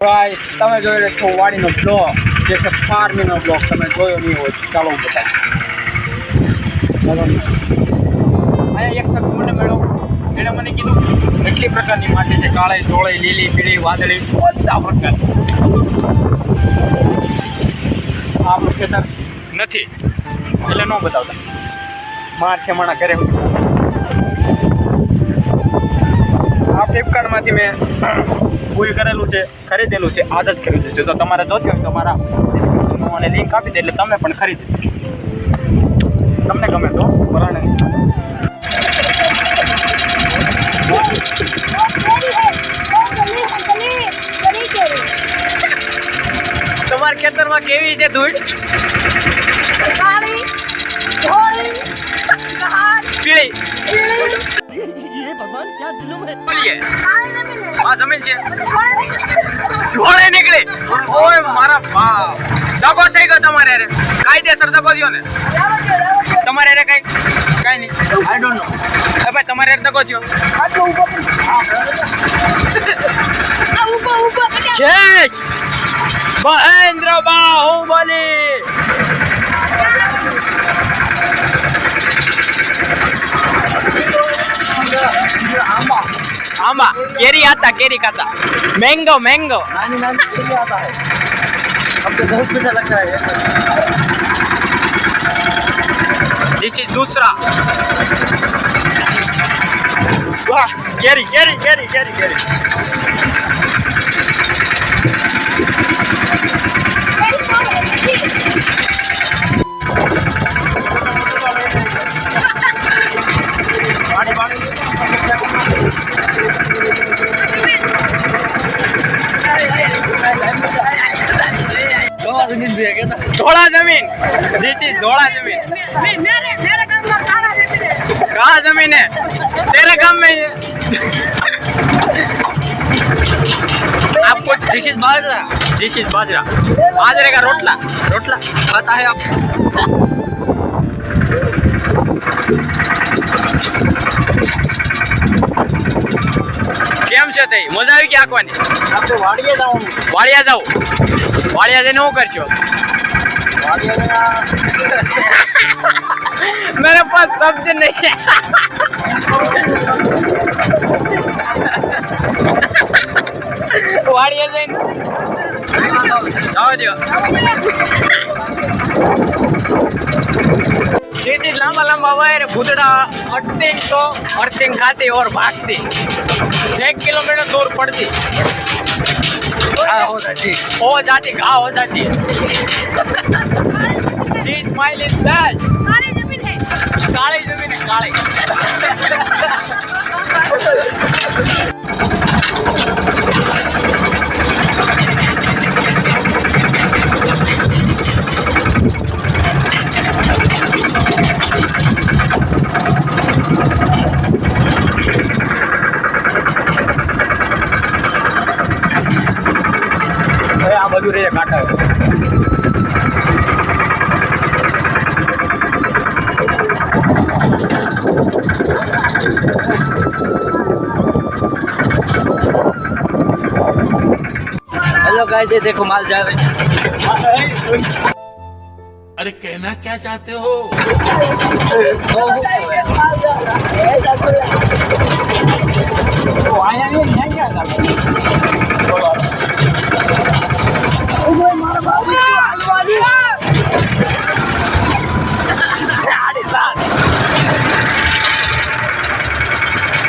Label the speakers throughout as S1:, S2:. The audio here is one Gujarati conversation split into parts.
S1: ગાઈસ તમે જોઈ રહ્યા છો વાડીનો બ્લોગ જે છે ફાર્મિંગનો બ્લોગ તમે જોયો નહીં હોય ચાલો હું બતાવું અહીંયા એક શખ્સ મને મળ્યો એણે મને કીધું કેટલી પ્રકારની માટી છે કાળી ધોળી લીલી પીળી વાદળી બધા પ્રકાર આપણું ખેતર નથી એટલે ન બતાવતા માર છે માણા ઘરે આ ફ્લિપકાર્ટમાંથી મેં પૂરી કરેલું છે ખરીદેલું છે આજ જ ખરીદ્યું છે તો તમારે જોતી હોય તો મારા મને લિંક આપી દે એટલે તમે પણ ખરીદી શકો તમને ગમે તો બરાબર તમારા ખેતરમાં કેવી છે ધૂળ પીળી
S2: ये भगवान क्या जुल्म है।
S1: બોલીએ આ જમીન છે ધોળે નીકળી ઓય મારા બાપ દગો થઈ ગયો તમારે રે કાયદેસર દગો થયો ને તમારે રે કઈ નહીં આઈ ડોન્ટ નો એ ભાઈ તમારે રે દગો થયો શેષ મહેન્દ્ર બાહુબલી आंबा केरी आता केरी खाता मैंगो मैंगो
S2: नानी नानी केरी आता है अब तो बहुत मीठा लगता है।
S1: दिस इज दूसरा वाह केरी केरी केरी केरी केरी
S2: जमीन भी है क्या?
S1: धोला जमीन दिस इज धोला जमीन
S3: मेरे गांव में काला जमीन है।
S1: कहाँ जमीन है तेरे गांव में ही है आपको दिस इज बाजरा बाजरे का रोटला रोटला पता है आप કેમ છે તઈ મજા આવી કે આકવાની
S2: આપણે વાડીએ જાવું
S1: વાડિયા જાવ વાડિયા જઈને શું કરશો मेरे पास शब्द नहीं है વાડિયા જઈને જાઓ જો जैसे लंबा लंबा वायर भूतड़ा अर्थिंग खाती और भागती 1 किलोमीटर दूर पड़ती हो जाती घाव हो जाती This smile is bad.
S3: काली जमीन है।
S1: काली जमीन है काली બધું રે કાંટા
S2: हेलो गाइस ये देखो माल जा रहे हैं।
S4: अरे कहना क्या चाहते हो?
S1: તો આયા નહીં ગયા બોલો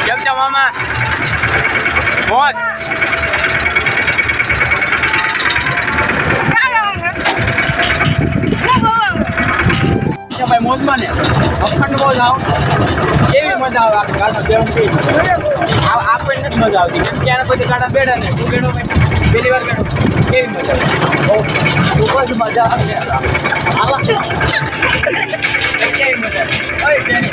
S1: કેમ છે મામા મોજ ભાઈ મોજમાં ને અખંડ મોજ આવ કેવી મજા આવે આપણે ગાડા બેવું કેવી આપણને નથી મજા આવતી કેમ કે આના પછી ગાડા બેડા ને તું બેડો પહેલી વાર બેડો કેવી મજા આવે
S2: खूब मजा आ गया।
S1: કેવી મજા આવે જેની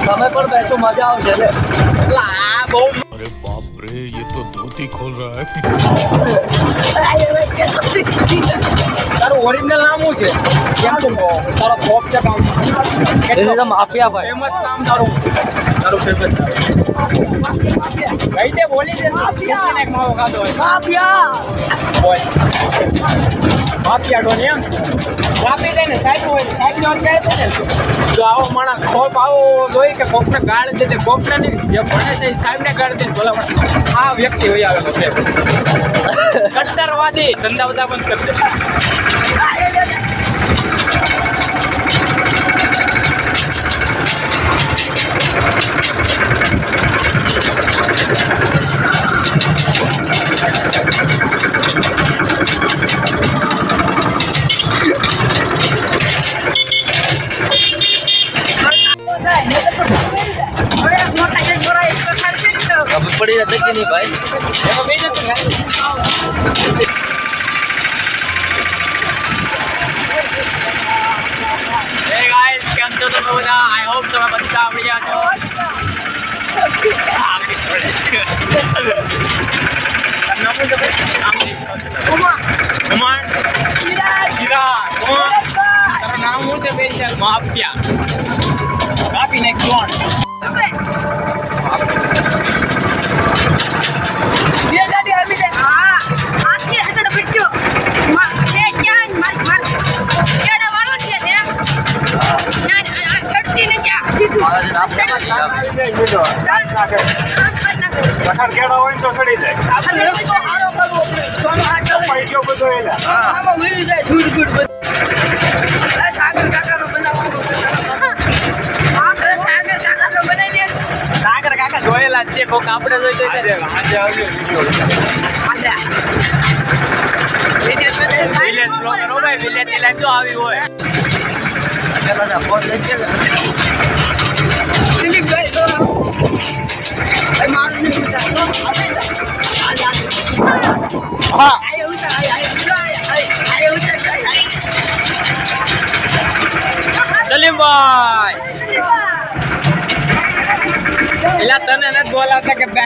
S2: समय पर बैठो मजा आओ चले।
S1: લા બહુ
S4: अरे बाप रे ये तो धोती खोल रहा है
S1: તારું ઓરિજિનલ નામ શું છે કેમ તું કહો? તારો શોપ છે કામ
S2: एकदम माफिया भाई
S1: ફેમસ નામ તારું ફેમસ કઈ તે બોલી દે કેટલાને એક માવો ખાધો હોય
S3: માફિયા
S1: બોલ માફિયા ડોન એમ વાપી દે ને સાહેબ હોય સાહેબ ને અત્યારે તો ને જો આવો માણસ ખોપ આવો જોઈ કે કોકને ગાળ દે તે કોકને નહીં જે ભણે છે સાહેબ ને ગાળ દે ભલા પણ આ વ્યક્તિ હોય આવેલો છે કટ્ટરવાદી ધંધા બધા બંધ કરી દે
S3: મોટા જે છોરા એક તો સાચી જ તો
S2: अब पड़ी रहता कि नहीं भाई
S1: એમાં બે જતું ને Hey guys, કેમ છો તમે બધા? I hope તમે બધા આવડી ગયા છો. આગળ પડે. નામ શું છે ભાઈ? નામ નહીં. કુમાર. જીરા. કોણ? તારું નામ શું છે ભાઈ? માફિયા. કાપી નાખ કોણ?
S3: ઓકે ये गाड़ी अभी से आज के हटड़ बिट्टू ये क्या मार केड़ा वालो छे ते ना सड़ती ने जा सीधું
S1: લખાણ કેળો હોય ને તો ચડી જાય.
S3: આપણે તો હારો કરવો પડે સોનો હાથ
S1: પૈસો બધો એલા.
S3: આમાં વીળી જાય ધૂળ ધૂળ બધું આ સાગર કાકાનો બનાવવાનો આ સાગર કાકાનો બનાવી દે
S1: સાગર કાકા જોયેલા જ છે કોક આપણે જોઈ તો આજે આવજો વિલેજ બ્લોગર હો ભાઈ વિલેજ ની લાઈફ તો આવી હોય
S2: चलो ना फोन लेके
S3: દિલીપ ભાઈ તો ભાઈ મારું નહીં ઉતાર તો
S1: હા
S3: આય ઉતાર આય ઉતાર
S1: સલીમભાઈ એલા તને નથી બોલાવતા કે બે